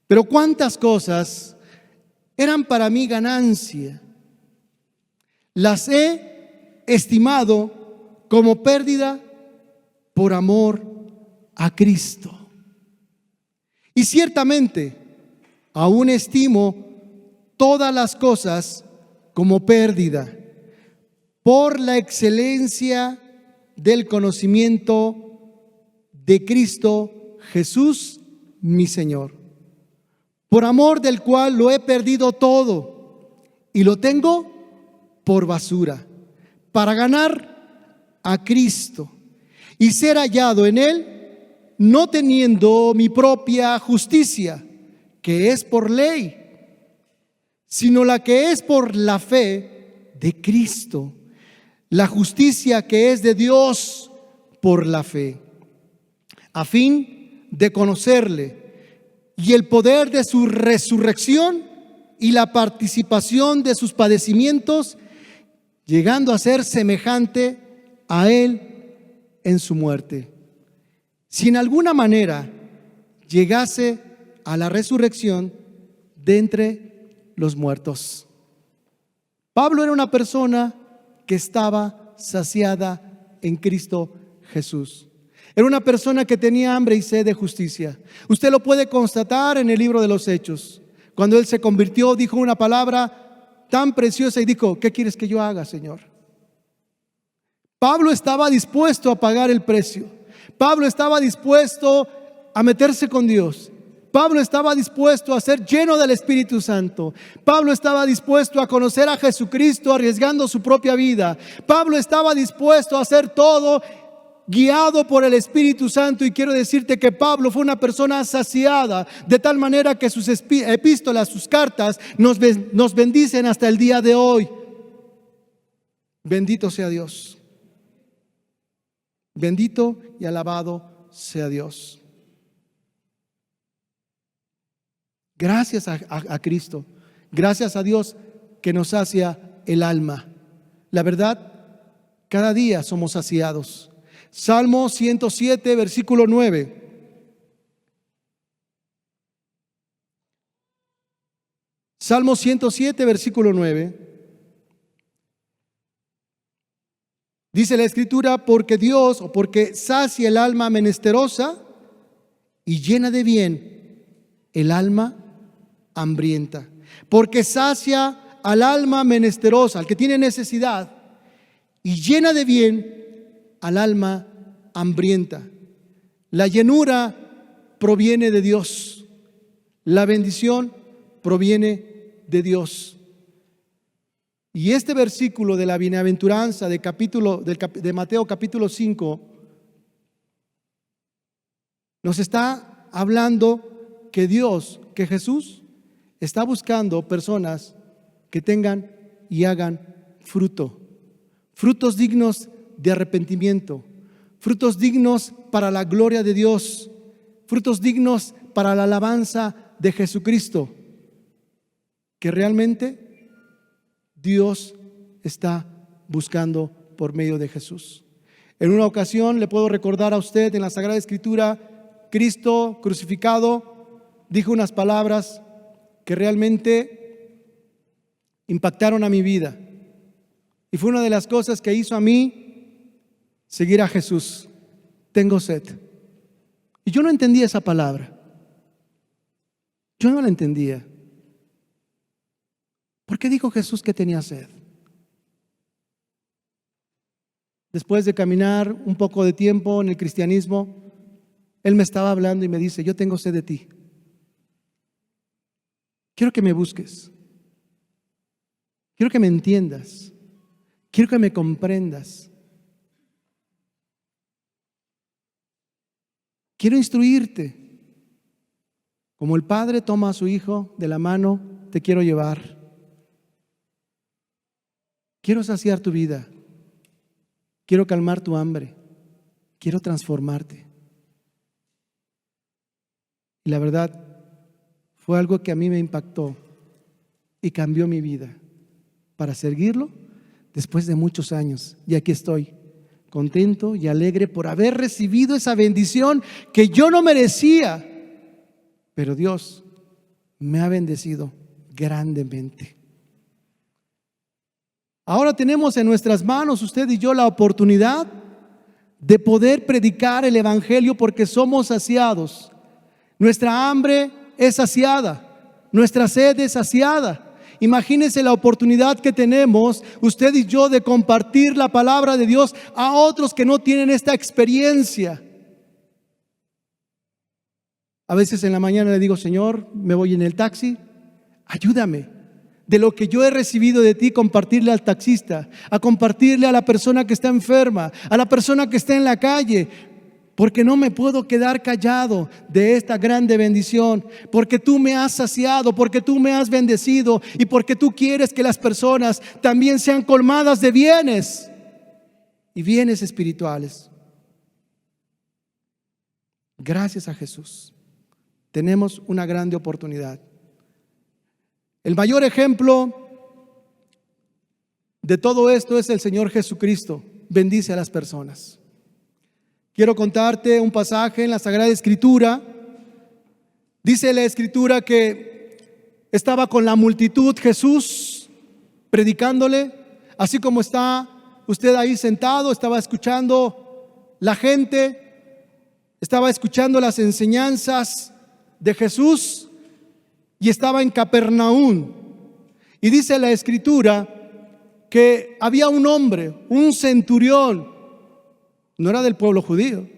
pero cuántas cosas eran para mí ganancia, las he estimado como pérdida por amor a Cristo. Y ciertamente aún estimo todas las cosas como pérdida por la excelencia del conocimiento de Cristo Jesús, mi Señor, por amor del cual lo he perdido todo y lo tengo por basura, para ganar a Cristo y ser hallado en Él, no teniendo mi propia justicia, que es por ley, sino la que es por la fe de Cristo, la justicia que es de Dios por la fe, a fin de conocerle y el poder de su resurrección y la participación de sus padecimientos, llegando a ser semejante a Él en su muerte, si en alguna manera llegase a la resurrección de entre los muertos. Pablo era una persona que estaba saciada en Cristo Jesús. Era una persona que tenía hambre y sed de justicia. Usted lo puede constatar en el libro de los Hechos. Cuando él se convirtió, dijo una palabra tan preciosa y dijo: ¿qué quieres que yo haga, Señor? Pablo estaba dispuesto a pagar el precio. Pablo estaba dispuesto a meterse con Dios. Pablo estaba dispuesto a ser lleno del Espíritu Santo. Pablo estaba dispuesto a conocer a Jesucristo arriesgando su propia vida. Pablo estaba dispuesto a hacer todo guiado por el Espíritu Santo, y quiero decirte que Pablo fue una persona saciada, de tal manera que sus epístolas, sus cartas nos bendicen hasta el día de hoy. Bendito sea Dios. Bendito y alabado sea Dios. Gracias a Cristo, gracias a Dios que nos sacia el alma. La verdad, cada día somos saciados. Salmo 107, versículo 9. Salmo 107, versículo 9. Dice la Escritura: porque Dios, o porque sacia el alma menesterosa y llena de bien el alma hambrienta. Porque sacia al alma menesterosa, al que tiene necesidad, y llena de bien al alma hambrienta. La llenura proviene de Dios. La bendición proviene de Dios. Y este versículo de la bienaventuranza de Mateo capítulo 5 nos está hablando que Dios, que Jesús está buscando personas que tengan y hagan frutos dignos de arrepentimiento, frutos dignos para la gloria de Dios, frutos dignos para la alabanza de Jesucristo, que realmente Dios está buscando por medio de Jesús. En una ocasión le puedo recordar a usted, en la Sagrada Escritura, Cristo crucificado dijo unas palabras que realmente impactaron a mi vida, y fue una de las cosas que hizo a mí seguir a Jesús. Tengo sed. Y yo no entendía esa palabra. Yo no la entendía. ¿Por qué dijo Jesús que tenía sed? Después de caminar un poco de tiempo en el cristianismo, Él me estaba hablando y me dice: yo tengo sed de ti. Quiero que me busques. Quiero que me entiendas. Quiero que me comprendas. Quiero instruirte. Como el Padre toma a su Hijo de la mano, te quiero llevar. Quiero saciar tu vida. Quiero calmar tu hambre. Quiero transformarte. Y la verdad, fue algo que a mí me impactó y cambió mi vida para seguirlo después de muchos años. Y aquí estoy, contento y alegre por haber recibido esa bendición que yo no merecía, pero Dios me ha bendecido grandemente. Ahora tenemos en nuestras manos, usted y yo, la oportunidad de poder predicar el Evangelio, porque somos saciados. Nuestra hambre es saciada, nuestra sed es saciada, Imagínense la oportunidad que tenemos usted y yo de compartir la palabra de Dios a otros que no tienen esta experiencia. A veces en la mañana le digo: Señor, me voy en el taxi, ayúdame de lo que yo he recibido de ti, compartirle al taxista, a compartirle a la persona que está enferma, a la persona que está en la calle, porque no me puedo quedar callado de esta grande bendición, porque tú me has saciado, porque tú me has bendecido y porque tú quieres que las personas también sean colmadas de bienes y bienes espirituales. Gracias a Jesús tenemos una grande oportunidad. El mayor ejemplo de todo esto es el Señor Jesucristo. Bendice a las personas. Quiero contarte un pasaje en la Sagrada Escritura. Dice la Escritura que estaba con la multitud Jesús predicándole, así como está usted ahí sentado, estaba escuchando la gente, estaba escuchando las enseñanzas de Jesús y estaba en Capernaum. Y dice la Escritura que había un hombre, un centurión, no era del pueblo judío.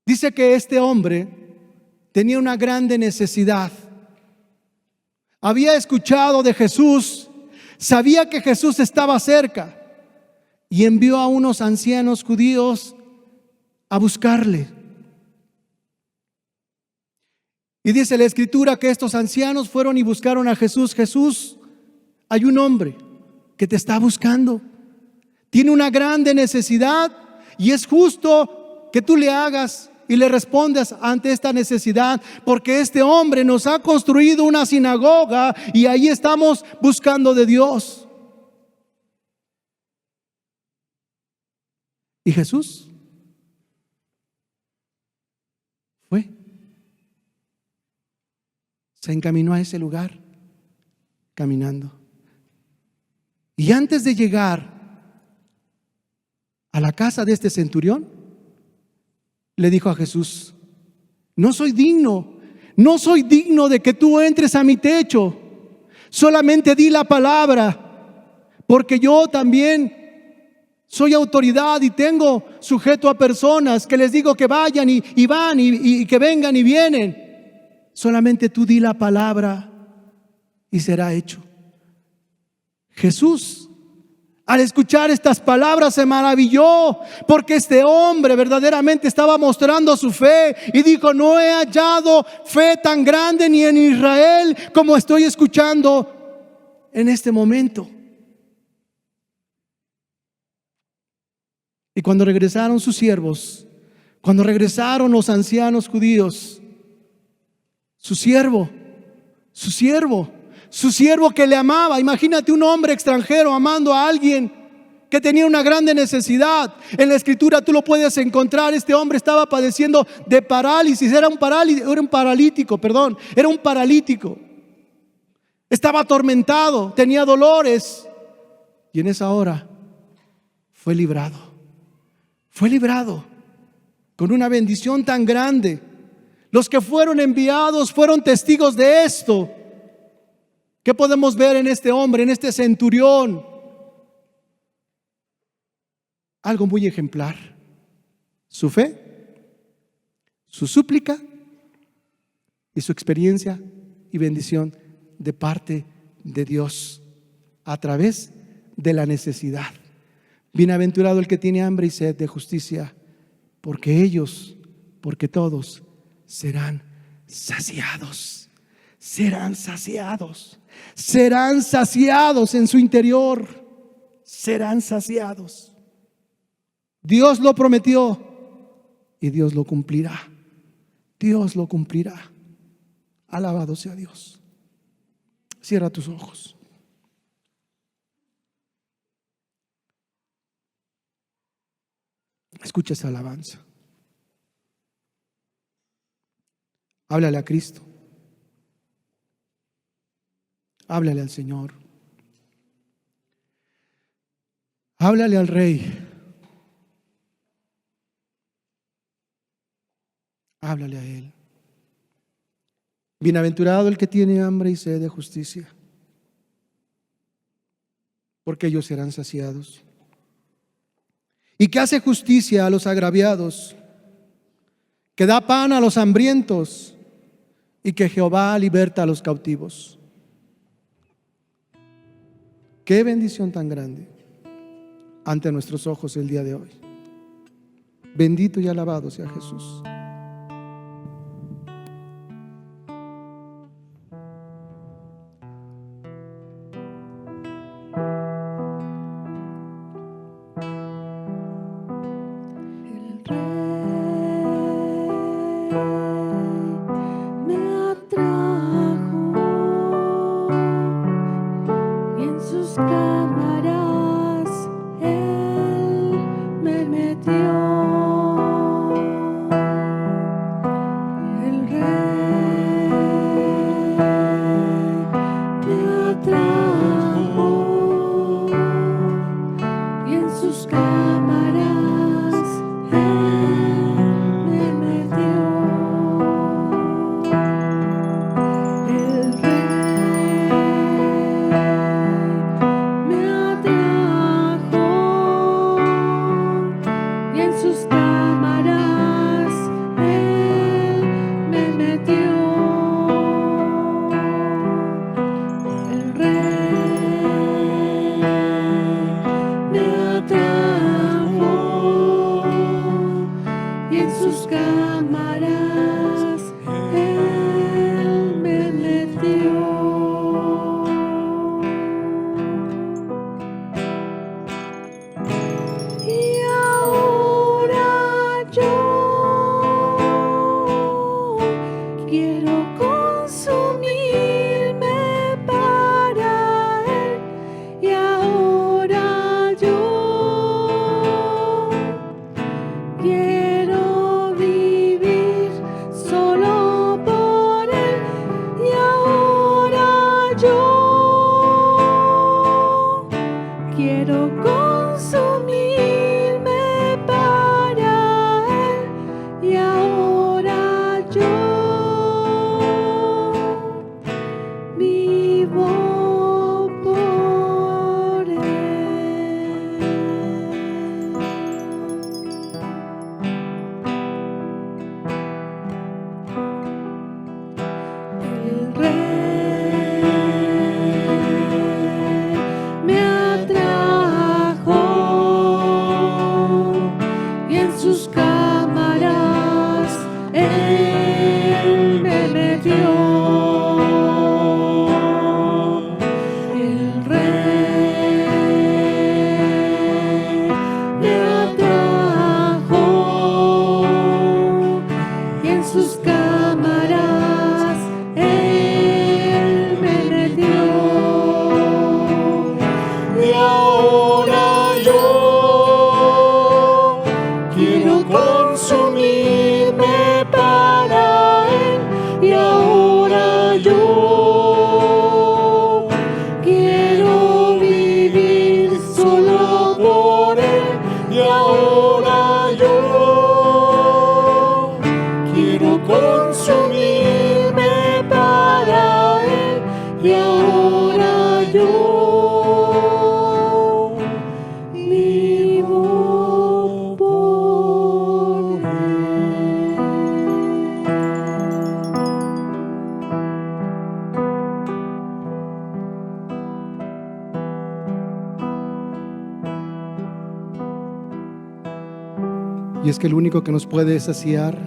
Dice que este hombre tenía una grande necesidad. Había escuchado de Jesús, sabía que Jesús estaba cerca y envió a unos ancianos judíos a buscarle. Y dice la Escritura que estos ancianos fueron y buscaron a Jesús. Jesús, hay un hombre que te está buscando. Tiene una grande necesidad y es justo que tú le hagas y le respondas ante esta necesidad, porque este hombre nos ha construido una sinagoga y ahí estamos buscando de Dios. Y Jesús fue, se encaminó a ese lugar caminando. Y antes de llegar a la casa de este centurión, le dijo a Jesús: no soy digno de que tú entres a mi techo, solamente di la palabra, porque yo también soy autoridad y tengo sujeto a personas que les digo que vayan y van y que vengan y vienen. Solamente tú di la palabra y será hecho. Jesús, al escuchar estas palabras, se maravilló, porque este hombre verdaderamente estaba mostrando su fe y dijo: no he hallado fe tan grande ni en Israel como estoy escuchando en este momento. Y cuando regresaron sus siervos, cuando regresaron los ancianos judíos, su siervo que le amaba. Imagínate un hombre extranjero amando a alguien que tenía una grande necesidad. En la Escritura tú lo puedes encontrar. Este hombre estaba padeciendo de parálisis. Era un paralítico. Estaba atormentado, tenía dolores. Y en esa hora fue librado con una bendición tan grande. Los que fueron enviados fueron testigos de esto. ¿Qué podemos ver en este hombre, en este centurión? Algo muy ejemplar: su fe, su súplica y su experiencia y bendición de parte de Dios a través de la necesidad. Bienaventurado el que tiene hambre y sed de justicia, porque todos serán saciados. Serán saciados en su interior, serán saciados. Dios lo prometió y Dios lo cumplirá. Alabado sea Dios. Cierra tus ojos. Escucha esa alabanza. Háblale a Cristo. Háblale al Señor. Háblale al Rey. Háblale a Él. Bienaventurado el que tiene hambre y sed de justicia, porque ellos serán saciados. Y que hace justicia a los agraviados, que da pan a los hambrientos, y que Jehová liberta a los cautivos. Qué bendición tan grande ante nuestros ojos el día de hoy. Bendito y alabado sea Jesús. Y es que el único que nos puede saciar,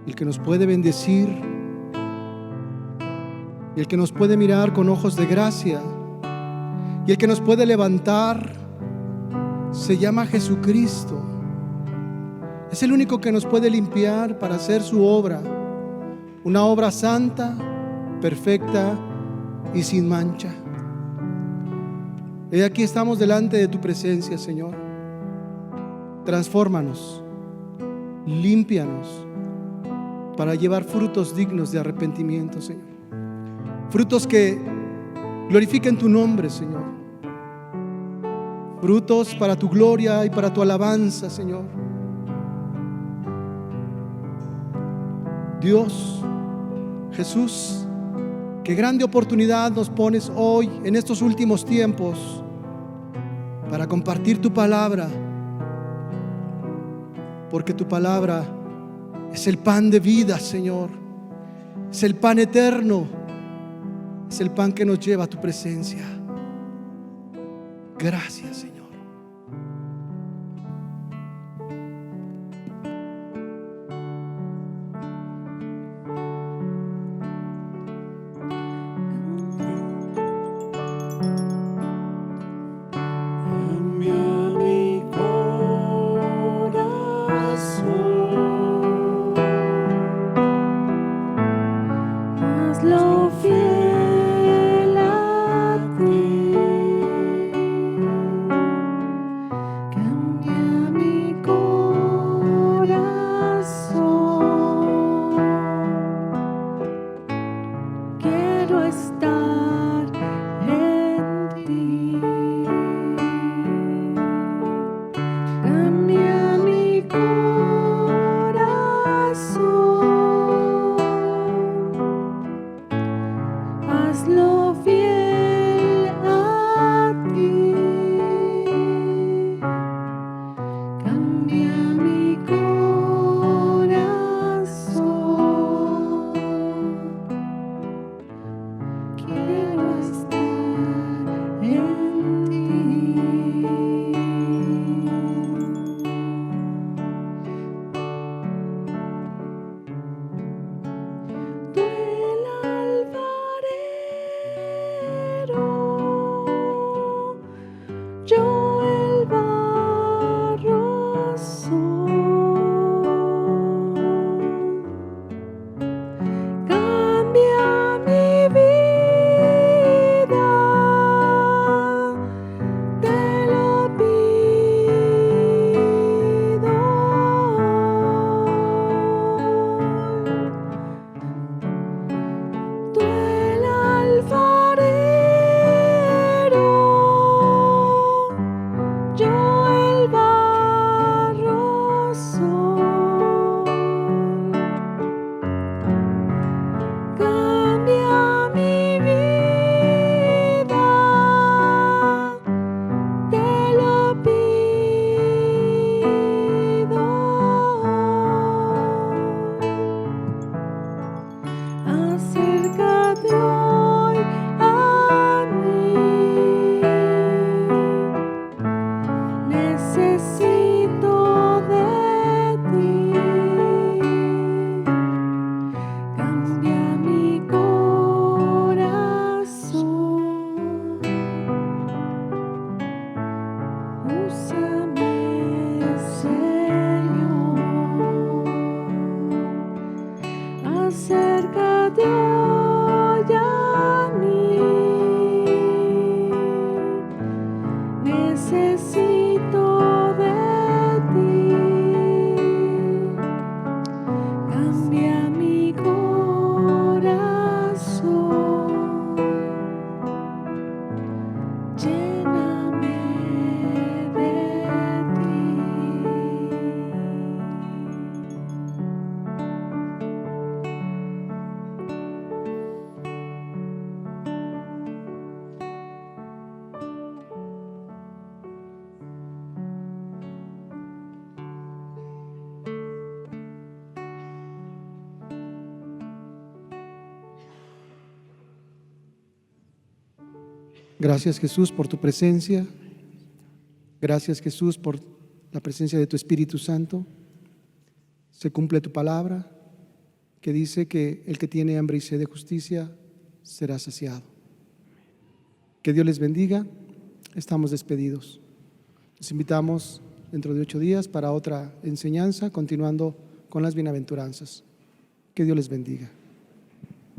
el que nos puede bendecir y el que nos puede mirar con ojos de gracia y el que nos puede levantar se llama Jesucristo. Es el único que nos puede limpiar para hacer su obra, una obra santa, perfecta y sin mancha. Y aquí estamos delante de tu presencia, Señor. Transfórmanos, límpianos para llevar frutos dignos de arrepentimiento, Señor. Frutos que glorifiquen tu nombre, Señor. Frutos para tu gloria y para tu alabanza, Señor. Dios, Jesús, qué grande oportunidad nos pones hoy en estos últimos tiempos para compartir tu palabra, porque tu palabra es el pan de vida, Señor, es el pan eterno, es el pan que nos lleva a tu presencia. Gracias, Señor. Hazlo fiel a ti, cambia mi corazón. Quiero estar en ti, cambia mi corazón. Hazlo fiel a ti, cambia mi corazón. Quiero estar en ti. Tú el alfarero, yo el barro soy. Cambia mi vida, te lo pido. Tú el alfarero, yo el barro soy. Cambia mi vida, te lo pido. Acércate hoy a mí, necesito de ti. Cambia mi corazón, úsame, Señor. Acércate hoy a mí, necesito de ti. Cambia mi corazón, lléname de ti. Gracias, Jesús, por tu presencia. Gracias, Jesús, por la presencia de tu Espíritu Santo. Se cumple tu palabra que dice que el que tiene hambre y sed de justicia será saciado. Que Dios les bendiga. Estamos despedidos. Les invitamos dentro de 8 días para otra enseñanza, continuando con las bienaventuranzas. Que Dios les bendiga.